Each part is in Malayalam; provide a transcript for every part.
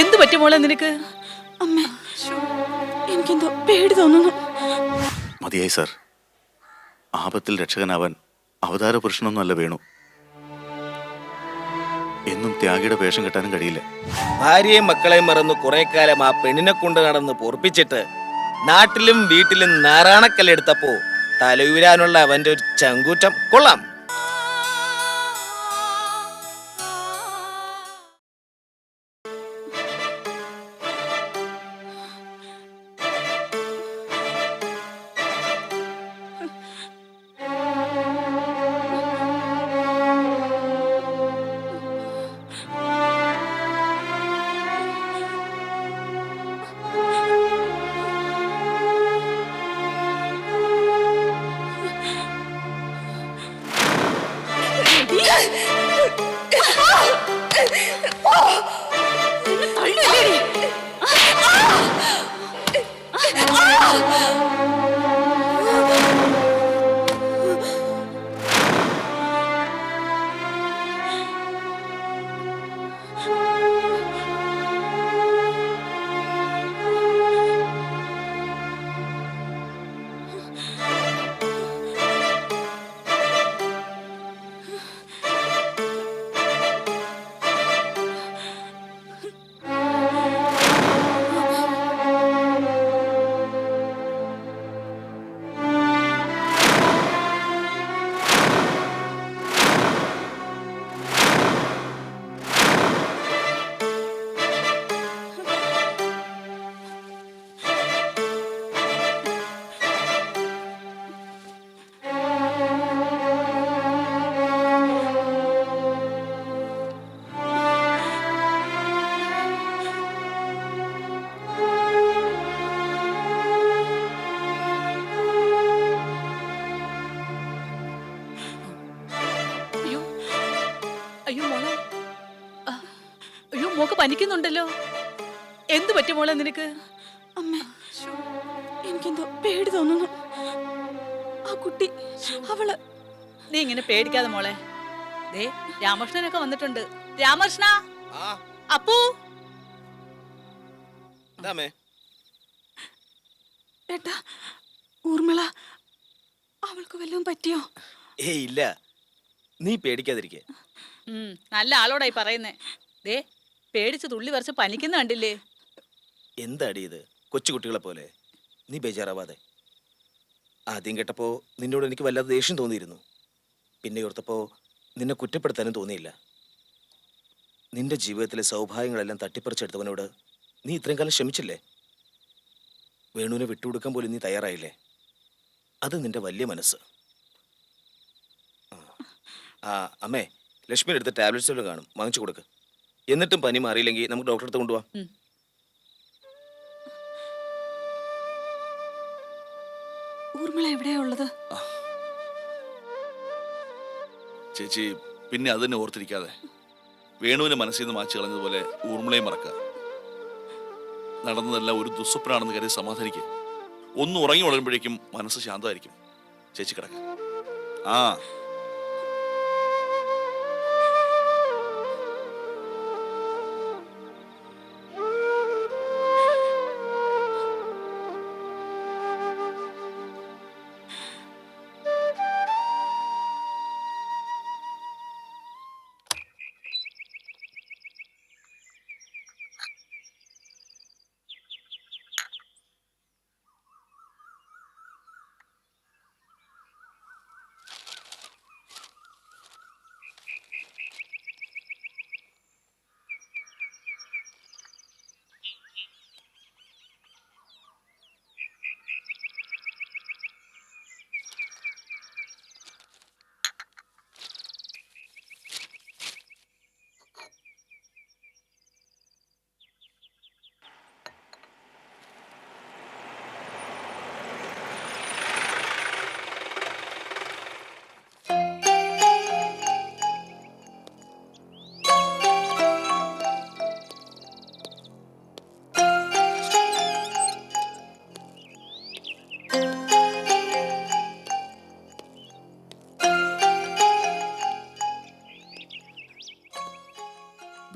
എന്തു പറ്റി മോളെ നിനക്ക്? അമ്മ, എനിക്കെന്തോ പേടി തോന്നുന്നു. മതിയായി സാർ. ആപത്തിൽ രക്ഷകനാവാൻ അവതാര പുരുഷനൊന്നുമല്ല വേണു. എന്നും ത്യാഗിയുടെ വേഷം കെട്ടാനും കഴിയില്ല. ഭാര്യയും മക്കളെയും മറന്ന് കുറെ കാലം ആ പെണ്ണിനെ കൊണ്ട് നടന്ന് പൊറപ്പിച്ചിട്ട് നാട്ടിലും വീട്ടിലും നാറാണക്കല്ലെടുത്തപ്പോ തലയുരാനുള്ള അവന്റെ ഒരു ചങ്കൂറ്റം കൊള്ളാം. അയ്യോ അയ്യോ മോളെ, അയ്യോ മോക്ക് പനിക്കുന്നുണ്ടല്ലോ. എന്തു പറ്റി മോളെ നിനക്ക്? അമ്മ, എനിക്കെന്തോ പേടി തോന്നുന്നു. ആ കുട്ടി, അവള്. നീ ഇങ്ങനെ പേടിക്കാതെ മോളെ. ദേ രാമകൃഷ്ണനൊക്കെ വന്നിട്ടുണ്ട്. രാമകൃഷ്ണ, അപ്പു. ഏട്ടാ, ഊർമിള, അവൾക്ക് വല്ലതും പറ്റിയോ? ഏയ് ഇല്ല, നീ പേടിക്കാതിരിക്കെ. നല്ല ആളോടായി പറയുന്നേ. ദേ പേടിച്ച് തുള്ളി വരച്ച് പനിക്കുന്ന കണ്ടില്ലേ? എന്താടി ഇത്, കൊച്ചുകുട്ടികളെ പോലെ. നീ ബേജാറാവാതെ. ആദ്യം കേട്ടപ്പോ നിന്നോട് എനിക്ക് വല്ലാതെ ദേഷ്യം തോന്നിയിരുന്നു. പിന്നെ ഓർത്തപ്പോ നിന്നെ കുറ്റപ്പെടുത്താനും തോന്നിയില്ല. നിന്റെ ജീവിതത്തിലെ സൗഭാഗ്യങ്ങളെല്ലാം തട്ടിപ്പറിച്ചെടുത്തവനോട് നീ ഇത്രയും കാലം ക്ഷമിച്ചില്ലേ? വേണുവിനെ വിട്ടുകൊടുക്കാൻ പോലും നീ തയ്യാറായില്ലേ? അത് നിന്റെ വലിയ മനസ്സ്. അമ്മേ, ലക്ഷ്മിയുടെ അടുത്ത് ടാബ്ലറ്റ്സ് കാണും, വാങ്ങിച്ചു കൊടുക്ക്. എന്നിട്ടും പനി മാറിയില്ലെങ്കിൽ നമുക്ക് ഡോക്ടറെ അടുത്ത് കൊണ്ടുപോവാം. ഊർമിള എവിടെയാ ഉള്ളത്? ചേച്ചി പിന്നെ അതിനെ ഓർത്തിരിക്കാതെ വേണുവിനെ മനസ്സിൽ നിന്ന് മാറ്റി കളഞ്ഞതുപോലെ ഊർമിളയും മറക്കുക. നടന്നതെല്ലാം ഒരു ദുസ്വപ്നാണെന്ന് കരുതി സമാധാനിക്കുക. ഒന്ന് ഉറങ്ങി വളരുമ്പോഴേക്കും മനസ്സ് ശാന്തമായിരിക്കും. ചേച്ചി കിടക്ക. ആ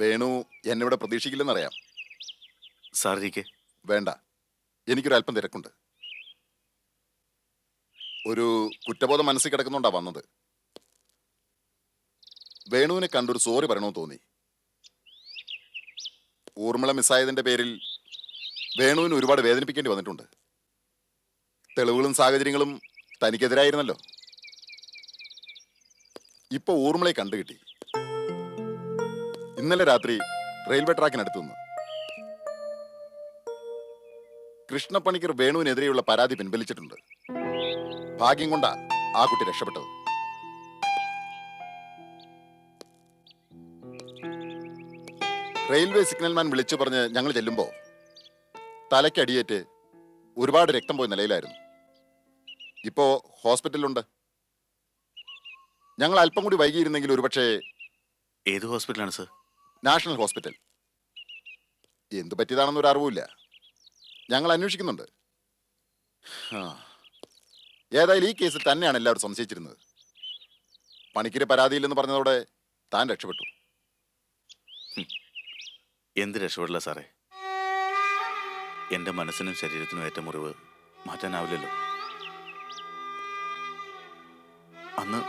വേണു എന്നെ ഇവിടെ പ്രതീക്ഷിക്കില്ലെന്നറിയാം. സാർ ഇരിക്കെ. വേണ്ട, എനിക്കൊരല്പം തിരക്കുണ്ട്. ഒരു കുറ്റബോധം മനസ്സിൽ കിടക്കുന്നുണ്ടാ വന്നത്. വേണുവിനെ കണ്ടൊരു സോറി പറയണമെന്ന് തോന്നി. ഊർമിള മിസ്സായതിന്റെ പേരിൽ വേണുവിന് ഒരുപാട് വേദനിപ്പിക്കേണ്ടി വന്നിട്ടുണ്ട്. തെളിവുകളും സാഹചര്യങ്ങളും തനിക്കെതിരായിരുന്നല്ലോ. ഇപ്പൊ ഊർമിളയെ കണ്ടുകിട്ടി. ഇന്നലെ രാത്രി റെയിൽവേ ട്രാക്കിനടുത്ത് നിന്ന് കൃഷ്ണപ്പണിക്കർ വേണുവിനെതിരെയുള്ള പരാതി പിൻവലിച്ചിട്ടുണ്ട്. ഭാഗ്യം കൊണ്ടാ ആ കുട്ടി രക്ഷപ്പെട്ടത്. റെയിൽവേ സിഗ്നൽമാൻ വിളിച്ചു പറഞ്ഞ് ഞങ്ങൾ ചെല്ലുമ്പോ തലയ്ക്കടിയേറ്റ് ഒരുപാട് രക്തം പോയ നിലയിലായിരുന്നു. ഇപ്പോ ഹോസ്പിറ്റലിലുണ്ട്. ഞങ്ങൾ അല്പം കൂടി വൈകിയിരുന്നെങ്കിൽ ഒരുപക്ഷെ ഏത് ഹോസ്പിറ്റലാണ് സർ? National hospital. എന്തു പറ്റിയതാണെന്നൊരു അറിവുമില്ല. ഞങ്ങൾ അന്വേഷിക്കുന്നുണ്ട്. ആ, ഏതായാലും ഈ കേസിൽ തന്നെയാണ് എല്ലാവരും സംശയിച്ചിരുന്നത്. പണിക്കര് പരാതിയില്ലെന്ന് പറഞ്ഞതോടെ താൻ രക്ഷപ്പെട്ടു. എന്ത് രക്ഷപ്പെടില്ല സാറേ. എൻ്റെ മനസ്സിനും ശരീരത്തിനും ഏറ്റ മുറിവ് മാറ്റാനാവില്ലല്ലോ. അന്ന്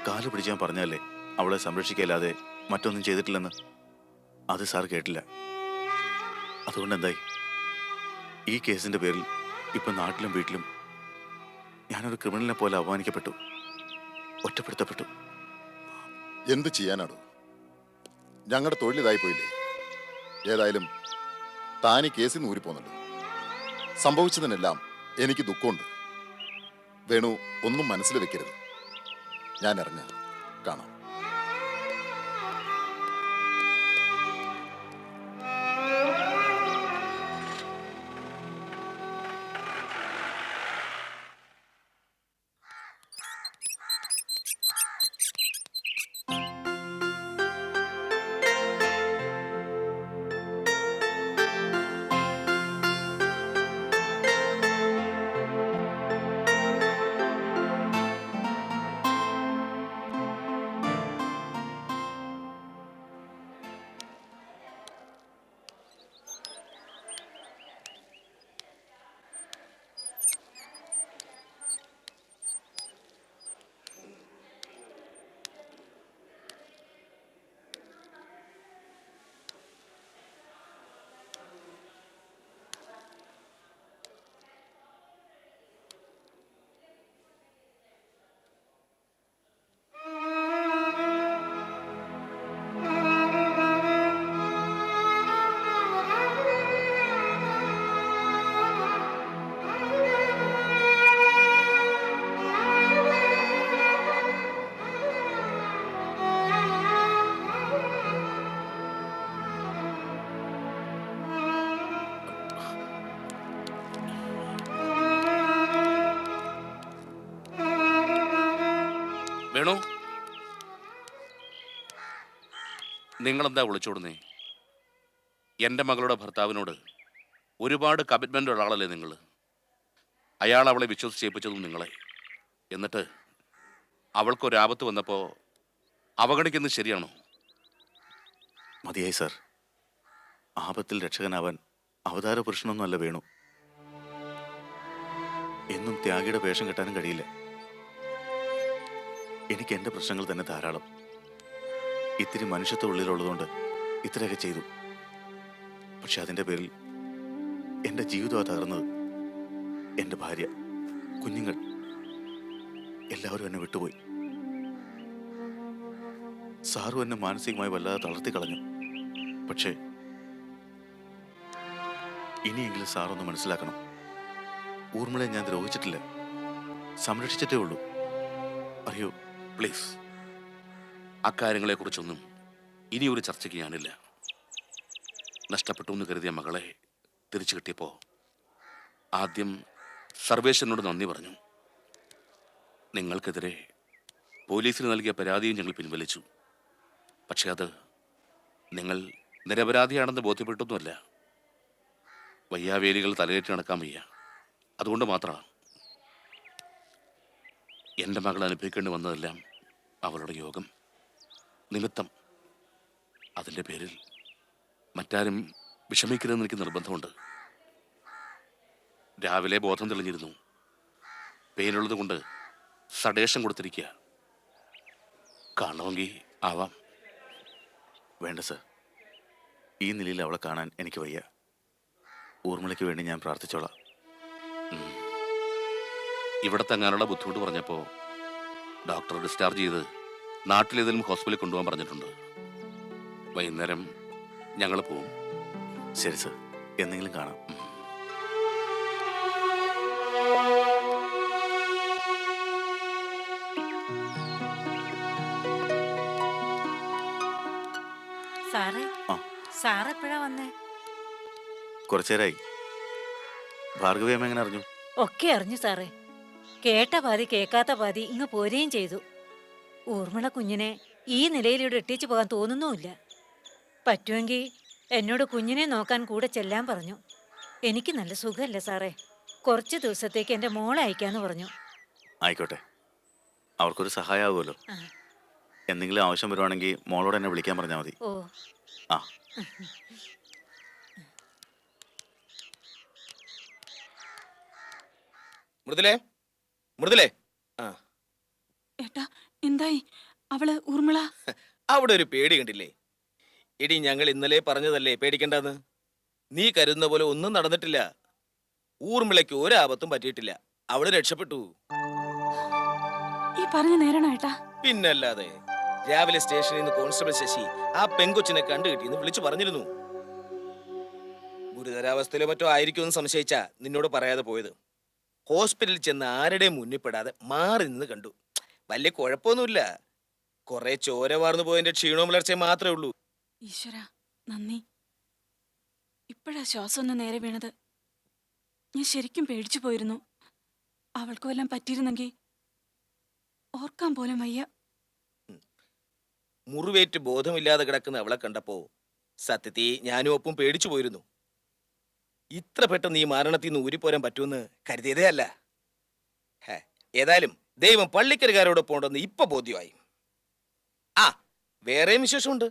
കാല് പിടിച്ചാൻ പറഞ്ഞല്ലേ അവളെ സംരക്ഷിക്കല്ലാതെ മറ്റൊന്നും ചെയ്തിട്ടില്ലെന്ന്. അത് സാർ കേട്ടില്ല. അതുകൊണ്ട് എന്തായി? ഈ കേസിന്റെ പേരിൽ ഇപ്പം നാട്ടിലും വീട്ടിലും ഞാനൊരു ക്രിമിനലിനെ പോലെ അപമാനിക്കപ്പെട്ടു, ഒറ്റപ്പെടുത്തപ്പെട്ടു. എന്ത് ചെയ്യാനാണോ? ഞങ്ങളുടെ തൊഴിലിതായി പോയില്ലേ. ഏതായാലും താൻ ഈ കേസിൽ നിന്ന് ഊരിപ്പോന്നുണ്ട്. സംഭവിച്ചതിനെല്ലാം എനിക്ക് ദുഃഖമുണ്ട്. വേണു, ഒന്നും മനസ്സിൽ വെക്കരുത്. ഞാൻ ഇറങ്ങ കാണാം. വേണു, നിങ്ങളെന്താ വിളിച്ചോടുന്നേ? എൻ്റെ മകളുടെ ഭർത്താവിനോട് ഒരുപാട് കമ്മിറ്റ്മെൻ്റ് ഉള്ള ആളല്ലേ നിങ്ങൾ? അയാൾ അവളെ വിശ്വസിച്ചേൽപ്പിച്ചതും നിങ്ങളെ. എന്നിട്ട് അവൾക്കൊരാപത്ത് വന്നപ്പോൾ അവഗണിക്കുന്നത് ശരിയാണോ? മതിയായി സാർ. ആപത്തിൽ രക്ഷകനാവാൻ അവതാര പുരുഷനൊന്നുമല്ല വേണു. എന്നും ത്യാഗിയുടെ വേഷം കെട്ടാനും കഴിയില്ല. എനിക്ക് എൻ്റെ പ്രശ്നങ്ങൾ തന്നെ ധാരാളം. ഇത്തിരി മനുഷ്യത്വ ഉള്ളിലുള്ളതുകൊണ്ട് ഇത്രയൊക്കെ ചെയ്തു. പക്ഷെ അതിൻ്റെ പേരിൽ എൻ്റെ ജീവിതമാണ് തകർന്നത്. എൻ്റെ ഭാര്യ, കുഞ്ഞുങ്ങൾ എല്ലാവരും എന്നെ വിട്ടുപോയി. സാറും എന്നെ മാനസികമായി വല്ലാതെ തളർത്തി കളഞ്ഞു. പക്ഷേ ഇനിയെങ്കിലും സാറൊന്ന് മനസ്സിലാക്കണം. ഊർമിളയെ ഞാൻ ദ്രോഹിച്ചിട്ടില്ല, സംരക്ഷിച്ചിട്ടേ ഉള്ളൂ. അറിയോ? പ്ലീസ്, അക്കാര്യങ്ങളെക്കുറിച്ചൊന്നും ഇനി ഒരു ചർച്ചയ്ക്ക് ഞാനില്ല. നഷ്ടപ്പെട്ടു എന്ന് കരുതിയ മകളെ തിരിച്ചു കിട്ടിയപ്പോൾ ആദ്യം സർവേശ്വരനോട് നന്ദി പറഞ്ഞു. നിങ്ങൾക്കെതിരെ പോലീസിന് നൽകിയ പരാതിയും ഞങ്ങൾ പിൻവലിച്ചു. പക്ഷെ അത് നിങ്ങൾ നിരപരാധിയാണെന്ന് ബോധ്യപ്പെട്ടൊന്നുമല്ല. വയ്യാവേലികൾ തലയേറ്റ് നടക്കാൻ വയ്യ, അതുകൊണ്ട് മാത്രമാണ്. എൻ്റെ മകൾ അനുഭവിക്കേണ്ടി വന്നതെല്ലാം അവളുടെ യോഗം, നിമിത്തം. അതിൻ്റെ പേരിൽ മറ്റാരും വിഷമിക്കരുതെന്ന് എനിക്ക് നിർബന്ധമുണ്ട്. രാവിലെ ബോധം തെളിഞ്ഞിരുന്നു. പെയിനുള്ളത് കൊണ്ട് സഡേഷൻ കൊടുത്തിരിക്കുക. കാണണമെങ്കിൽ ആവാം. വേണ്ട സർ, ഈ നിലയിൽ അവളെ കാണാൻ എനിക്ക് വയ്യ. ഊർമിളയ്ക്ക് വേണ്ടി ഞാൻ പ്രാർത്ഥിച്ചോളാം. ഇവിടെ തങ്ങാനുള്ള ബുദ്ധിമുട്ട് പറഞ്ഞപ്പോൾ ഡോക്ടർ ഡിസ്ചാർജ് ചെയ്ത് നാട്ടിലേതെങ്കിലും ഹോസ്പിറ്റലിൽ കൊണ്ടുപോകാൻ പറഞ്ഞിട്ടുണ്ട്. വൈകുന്നേരം ഞങ്ങൾ പോവും. ശരി സർ, എന്തെങ്കിലും കാണാം. സാറേ, ആ. സാറ് എപ്പോഴാ വന്നേ? കുറച്ചേരായി. ഭാർഗവി അമ്മ എങ്ങനെ അറിഞ്ഞു? ഒക്കെ അറിഞ്ഞു സാറേ. കേട്ട പാതി കേൾക്കാത്ത പാതി ഇങ്ങ് പോരുകയും ചെയ്തു. ഊർമിള കുഞ്ഞിനെ ഈ നിലയിലൂടെ ഇട്ടിച്ചു പോകാൻ തോന്നുന്നുമില്ല. പറ്റുമെങ്കിൽ എന്നോട് കുഞ്ഞിനെ നോക്കാൻ കൂടെ ചെല്ലാൻ പറഞ്ഞു. എനിക്ക് നല്ല സുഖമല്ല സാറേ. കുറച്ച് ദിവസത്തേക്ക് എൻ്റെ മോളെ അയക്കാന്ന് പറഞ്ഞു. ആയിക്കോട്ടെ, അവർക്കൊരു സഹായമാകുമല്ലോ. ആ. എന്തെങ്കിലും ആവശ്യം വരുവാണെങ്കിൽ മോളോട് എന്നെ വിളിക്കാൻ പറഞ്ഞാൽ മതി. ഓ, ആ. മൃദുലേ, മൃദുലേ. ആ, ഏട്ടാ എന്തായി? അവള് ഊർമിള അവിടെ ഒരു പേടി കണ്ടില്ലേ? എടി, ഞങ്ങൾ ഇന്നലെ പറഞ്ഞതല്ലേ പേടിക്കണ്ടെന്ന്. നീ കരുതുന്ന പോലെ ഒന്നും നടന്നിട്ടില്ല. ഊർമിളയ്ക്ക് ഒരാപത്തും പറ്റിയിട്ടില്ല. അവള് രക്ഷപ്പെട്ടു. ഈ പറഞ്ഞ നേരണോ ഏട്ടാ? പിന്നല്ലാതെ. രാവിലെ സ്റ്റേഷനിൽ നിന്ന് കോൺസ്റ്റബിൾ ശശി ആ പെങ്കൊച്ചിനെ കണ്ടുകിട്ടിയെന്ന് വിളിച്ചു പറഞ്ഞിരുന്നു. ഗുരുതരാവസ്ഥയിലോ മറ്റോ ആയിരിക്കുമെന്ന് സംശയിച്ചാ നിന്നോട് പറയാതെ പോയത്. ഹോസ്പിറ്റലിൽ ചെന്ന് ആരുടെയും മുന്നിൽപ്പെടാതെ മാറി നിന്ന് കണ്ടു. വലിയ കുഴപ്പമൊന്നുമില്ല. കുറെ ചോര വാർന്നു പോയതിന്റെ ക്ഷീണവും വളർച്ചയും മാത്രമേ ഉള്ളൂ. ഈശ്വര, നന്ദി. ഇപ്പോഴാ ശ്വാസം ഒന്ന് നേരെ വീണത്. ഞാൻ ശരിക്കും പേടിച്ചു പോയിരുന്നു. അവൾക്ക് വല്ലതും പറ്റിയിരുന്നെങ്കിൽ ഓർക്കാൻ പോലും വയ്യ. മുറിവേറ്റ് ബോധമില്ലാതെ കിടക്കുന്ന അവളെ കണ്ടപ്പോ സത്യത്തിൽ ഞാനും ഒപ്പം പേടിച്ചു പോയിരുന്നു. ഇത്ര പെട്ടെന്ന് ഈ മരണത്തിൽ നിന്ന് ഊരിപ്പോരാൻ പറ്റുമെന്ന് കരുതിയതേ അല്ല. ഏതായാലും ദൈവം പള്ളിക്കരുകാരോടൊപ്പം ഉണ്ടെന്ന് ഇപ്പൊ ബോധ്യമായി. ആ, വേറെയും വിശേഷമുണ്ട്.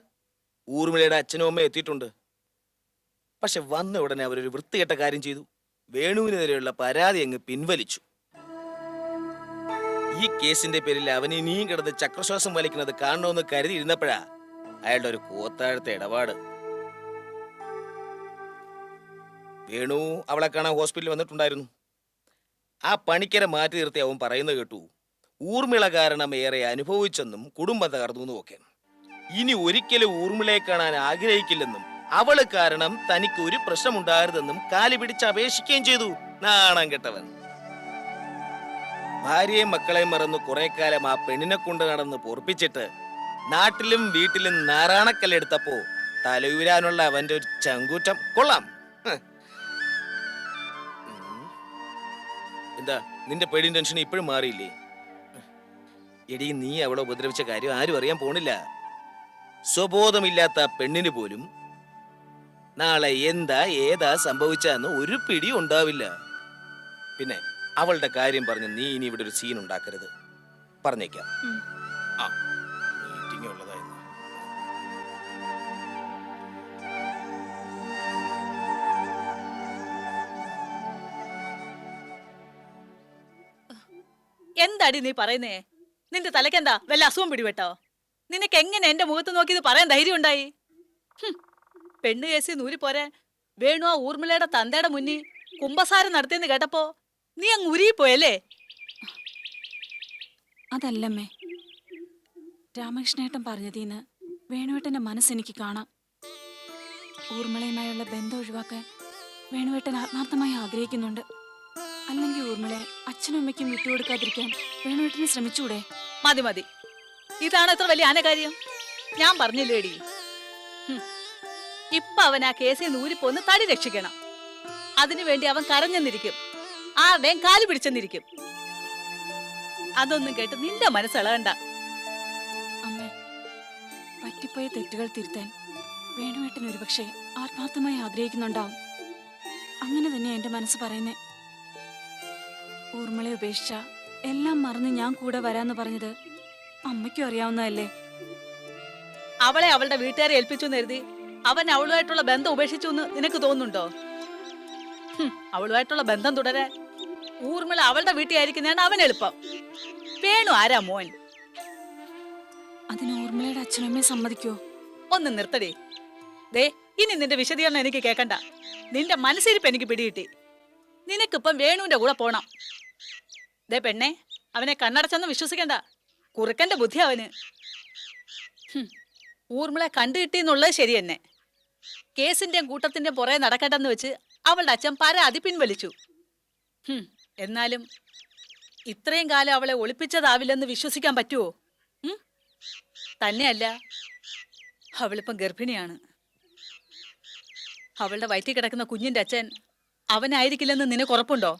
ഊർമിളയുടെ അച്ഛനും അമ്മയും എത്തിയിട്ടുണ്ട്. പക്ഷെ വന്ന ഉടനെ അവരൊരു വൃത്തികെട്ട കാര്യം ചെയ്തു. വേണുവിനെതിരെയുള്ള പരാതി അങ്ങ് പിൻവലിച്ചു. ഈ കേസിന്റെ പേരിൽ അവൻ ഇനിയും കിടന്ന് ചക്രശ്വാസം വലിക്കുന്നത് കാണണമെന്ന് കരുതിയിരുന്നപ്പോഴാ അയാളുടെ ഒരു കൂത്താഴത്തെ ഇടപാട്. വേണു അവളെ കാണാൻ ഹോസ്പിറ്റലിൽ വന്നിട്ടുണ്ടായിരുന്നു. ആ പണിക്കരെ മാറ്റി നിർത്തി അവൻ പറയുന്നത് കേട്ടു. ഊർമിള കാരണം ഏറെ അനുഭവിച്ചെന്നും കുടുംബം തകർന്നു ഒക്കെ. ഇനി ഒരിക്കലും ഊർമിളയെ കാണാൻ ആഗ്രഹിക്കില്ലെന്നും അവള് കാരണം തനിക്ക് ഒരു പ്രശ്നമുണ്ടാകരുതെന്നും കാലി പിടിച്ച് അപേക്ഷിക്കുകയും ചെയ്തു. നാണം കെട്ടവൻ. ഭാര്യയും മക്കളെയും മറന്ന് കുറെ കാലം ആ പെണ്ണിനെ കൊണ്ട് നടന്ന് പൊറപ്പിച്ചിട്ട് നാട്ടിലും വീട്ടിലും നാറാണക്കല്ലെടുത്തപ്പോ തലയുരാനുള്ള അവന്റെ ഒരു ചങ്കൂറ്റം കൊള്ളാം. എന്താ നിന്റെ പേടിയും ടെൻഷൻ ഇപ്പോഴും മാറിയില്ലേ? എടി, നീ അവളെ ഉപദ്രവിച്ച കാര്യം ആരും അറിയാൻ പോണില്ല. സ്വബോധമില്ലാത്ത പെണ്ണിന് പോലും നാളെ എന്താ ഏതാ സംഭവിച്ചെന്ന് ഒരു പിടി ഉണ്ടാവില്ല. പിന്നെ അവളുടെ കാര്യം പറഞ്ഞ് നീ ഇനി ഇവിടെ ഒരു സീൻ ഉണ്ടാക്കരുത്. പറഞ്ഞേക്കാം. ആ, മീറ്റിംഗ് ഉള്ളതായിരുന്നു. എന്താടി നീ പറയുന്നേ? നിന്റെ തലക്കെന്താ വല്ല അസുഖം പിടിപെട്ടോ? നിനക്ക് എങ്ങനെ എന്റെ മുഖത്ത് നോക്കി ഇത് പറയാൻ ധൈര്യം ഉണ്ടായി? പെണ്ണ് കേസി നൂരി പോരെ വേണു ആ ഊർമിളയുടെ തന്തയുടെ മുന്നിൽ കുംഭസാരം നടത്തിയെന്ന് കേട്ടപ്പോ നീ അങ്ങ് ഉരുകിപ്പോയല്ലേ? അതല്ലമ്മേ, രാമകൃഷ്ണേട്ടൻ പറഞ്ഞതീന്ന് വേണുവേട്ടന്റെ മനസ്സെനിക്ക് കാണാം. ഊർമിളയുമായുള്ള ബന്ധം ഒഴിവാക്കാൻ വേണുവേട്ടൻ ആത്മാർത്ഥമായി ആഗ്രഹിക്കുന്നുണ്ട്. അല്ലെങ്കിൽ ഊർമിളയെ അച്ഛനും അമ്മയ്ക്കും വിട്ടുകൊടുക്കാതിരിക്കാൻ വേണുവേട്ടനെ ശ്രമിച്ചൂടെ? മതി മതി, ഇതാണ് ഇത്ര വലിയ ആനകാര്യം. ഞാൻ പറഞ്ഞില്ലേടി, ഇപ്പൊ അവൻ ആ കേസിൽ നൂരിപ്പോന്ന് തടി രക്ഷിക്കണം. അതിനുവേണ്ടി അവൻ കരഞ്ഞെന്നിരിക്കും, ആരുടെയും കാല് പിടിച്ചെന്നിരിക്കും. അതൊന്നും കേട്ട് നിന്റെ മനസ്സിളകണ്ട. അമ്മേ, പറ്റിപ്പോയ തെറ്റുകൾ തിരുത്താൻ വേണുവേട്ടൻ ഒരുപക്ഷെ ആത്മാർത്ഥമായി ആഗ്രഹിക്കുന്നുണ്ടാവും. അങ്ങനെ തന്നെ എന്റെ മനസ്സ് പറയുന്നേ. ഊർമിളയെ ഉപേക്ഷിച്ച എല്ലാം മറന്ന് ഞാൻ കൂടെ വരാന്ന് പറഞ്ഞത് അമ്മയ്ക്കും അറിയാവുന്നതല്ലേ? അവളെ അവളുടെ വീട്ടുകാരെ ഏൽപ്പിച്ചു കരുതി അവൻ അവളുമായിട്ടുള്ള ബന്ധം ഉപേക്ഷിച്ചു എന്ന് നിനക്ക് തോന്നുന്നുണ്ടോ? അവളുമായിട്ടുള്ള ബന്ധം തുടരാൻ ഊർമിള അവളുടെ വീട്ടിലായിരിക്കുന്നതാണ് അവൻ എളുപ്പം. വേണു ആരാ മോൻ? അതിന് ഊർമിളയുടെ അച്ഛനും അമ്മയും സമ്മതിക്കോ? ഒന്ന് നിർത്തടി. ദേ, ഇനി നിന്റെ വിശദീകരണം എനിക്ക് കേക്കണ്ട. നിന്റെ മനസ്സിരിപ്പ് എനിക്ക് പിടികിട്ടി. നിനക്കിപ്പം വേണുവിന്റെ കൂടെ പോണം. ദേ പെണ്ണെ, അവനെ കണ്ണടച്ചൊന്നും വിശ്വസിക്കണ്ട. കുറുക്കന്റെ ബുദ്ധി അവന്. ഊർമിളെ കണ്ടു കിട്ടിയെന്നുള്ളത് ശരി തന്നെ. കേസിന്റെയും കൂട്ടത്തിന്റെയും പുറകെ നടക്കട്ടെന്ന് വെച്ച് അവളുടെ അച്ഛൻ പരാതി പിൻവലിച്ചു. എന്നാലും ഇത്രയും കാലം അവളെ ഒളിപ്പിച്ചതാവില്ലെന്ന് വിശ്വസിക്കാൻ പറ്റുമോ? തന്നെയല്ല, അവളിപ്പം ഗർഭിണിയാണ്. അവളുടെ വയറ്റിൽ കിടക്കുന്ന കുഞ്ഞിന്റെ അച്ഛൻ അവനായിരിക്കില്ലെന്ന് നിനക്ക് ഉറപ്പുണ്ടോ?